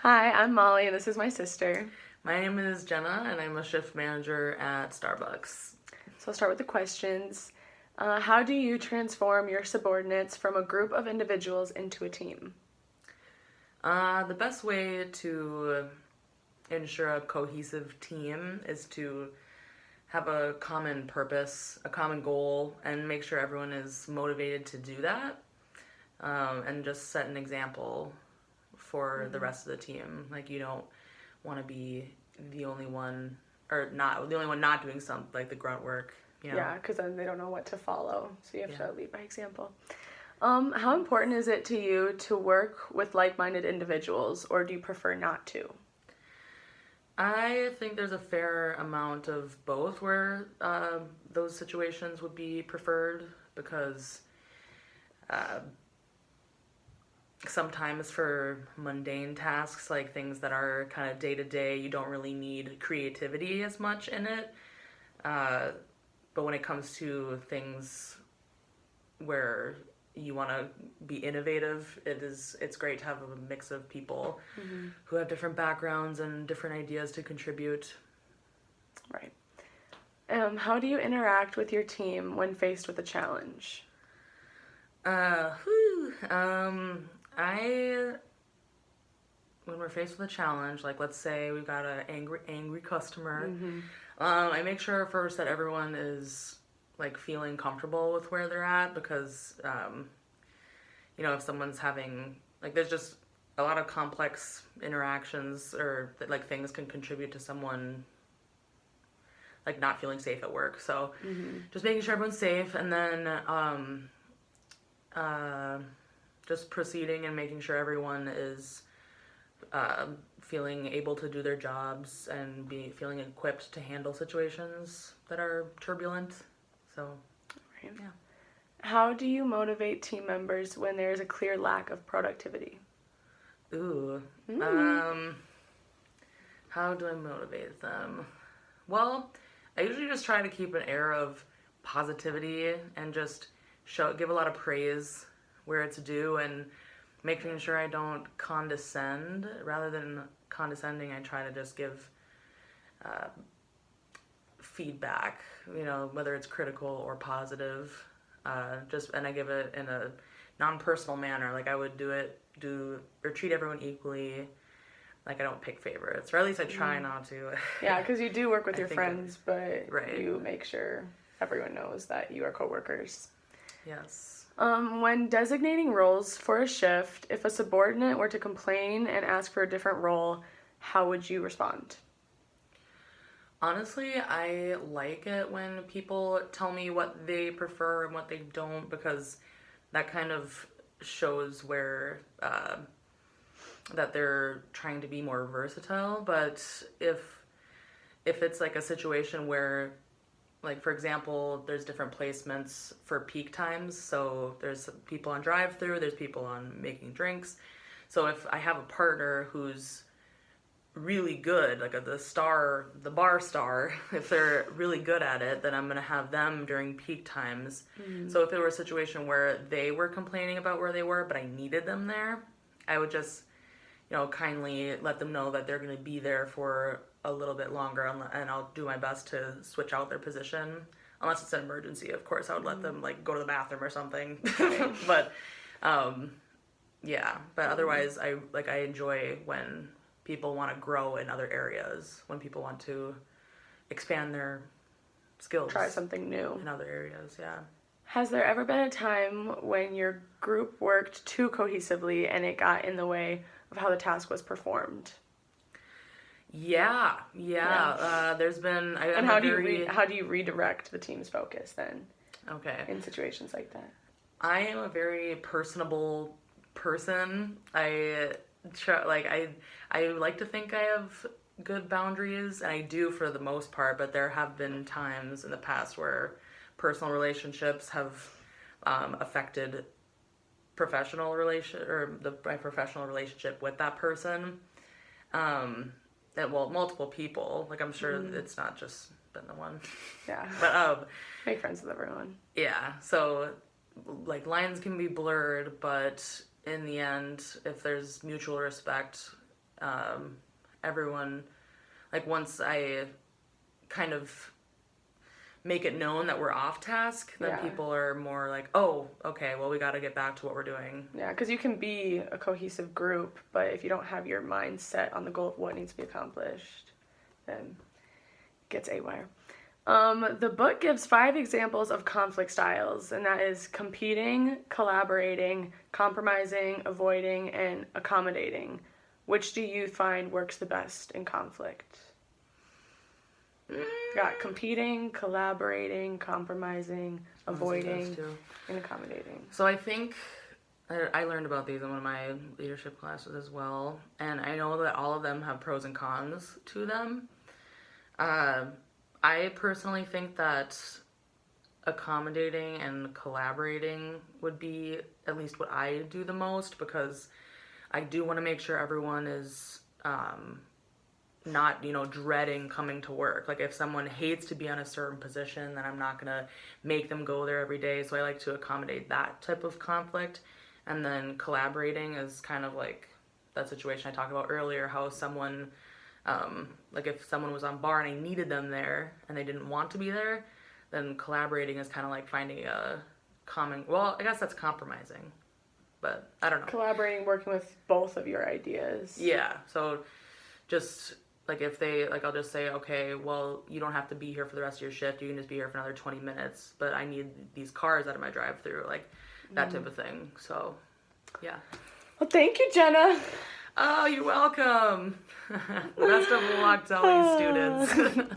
Hi, I'm Molly, and this is my sister. My name is Jenna, and I'm a shift manager at Starbucks. So I'll start with the questions. How do you transform your subordinates from a group of individuals into a team? The best way to ensure a cohesive team is to have a common purpose, a common goal, and make sure everyone is motivated to do that. And just set an example for the rest of the team. Like, you don't want to be the only one, or not the only one not doing something like the grunt work. Yeah, because then they don't know what to follow, so you have Yeah. to lead by example. How important is it to you to work with like-minded individuals, or do you prefer not to? I think there's a fair amount of both where those situations would be preferred because uh, sometimes for mundane tasks, like things that are kind of day to day, you don't really need creativity as much in it. Uh, but when it comes to things where you want to be innovative, it's great to have a mix of people who have different backgrounds and different ideas to contribute. Right. How do you interact with your team when faced with a challenge? Whew, I when we're faced with a challenge, like let's say we've got an angry customer, I make sure first that everyone is like feeling comfortable with where they're at because if someone's having like there's just a lot of complex interactions or like things can contribute to someone like not feeling safe at work. So just making sure everyone's safe and then uh, just proceeding and making sure everyone is feeling able to do their jobs and be feeling equipped to handle situations that are turbulent. So, Right. yeah. How do you motivate team members when there is a clear lack of productivity? Ooh. Mm. How do I motivate them? Well, I usually just try to keep an air of positivity and just give a lot of praise where it's due and making sure I don't condescend. Rather than condescending, I try to just give uh, feedback, whether it's critical or positive. And I give it in a non-personal manner. Like I would treat everyone equally. Like I don't pick favorites, or at least I try not to. Yeah, because you do work with I your think friends, but right. you make sure everyone knows that you are coworkers. Yes. When designating roles for a shift, if a subordinate were to complain and ask for a different role, how would you respond? Honestly, I like it when people tell me what they prefer and what they don't because that kind of shows where that they're trying to be more versatile. But if it's like a situation where, like for example, there's different placements for peak times, so there's people on drive-through, there's people on making drinks. So if I have a partner who's really good, like the bar star, if they're really good at it, then I'm gonna have them during peak times. So if it were a situation where they were complaining about where they were, but I needed them there, I would just, kindly let them know that they're gonna be there for a little bit longer, and I'll do my best to switch out their position. Unless it's an emergency, of course, I would let them like go to the bathroom or something. But um, yeah, but otherwise, I enjoy when people want to grow in other areas, when people want to expand their skills Try something new. in other areas. Yeah. Has there ever been a time when your group worked too cohesively and it got in the way of how the task was performed? Yeah. There's been. And how do you redirect the team's focus then Okay. in situations like that? I am a very personable person. I try, like I like to think I have good boundaries, and I do for the most part. But there have been times in the past where personal relationships have affected my professional relationship with that person. And, well, multiple people. Like I'm sure it's not just been the one. Yeah. But Make friends with everyone. yeah. So like lines can be blurred, but in the end, if there's mutual respect, everyone, like once I kind of make it known that we're off task, then Yeah. people are more like, oh, okay, well, we got to get back to what we're doing. Yeah, because you can be a cohesive group, but if you don't have your mind set on the goal of what needs to be accomplished, then it gets awire. The book gives 5 examples of conflict styles, and that is competing, collaborating, compromising, avoiding, and accommodating. Which do you find works the best in conflict? Got competing, collaborating, compromising, avoiding, and accommodating. So I think I learned about these in one of my leadership classes as well, and I know that all of them have pros and cons to them. I personally think that accommodating and collaborating would be at least what I do the most, because I do want to make sure everyone is not, dreading coming to work. Like if someone hates to be on a certain position, then I'm not going to make them go there every day. So I like to accommodate that type of conflict. And then collaborating is kind of like that situation I talked about earlier, how someone, like if someone was on bar and I needed them there and they didn't want to be there, then collaborating is kind of like finding a I guess that's compromising, but I don't know. Collaborating, working with both of your ideas. Yeah, so just like if they, like I'll just say, okay, well, you don't have to be here for the rest of your shift, you can just be here for another 20 minutes, but I need these cars out of my drive-through, like that type of thing. So yeah. Well, thank you, Jenna. Oh, you're welcome. Best of luck to all these students.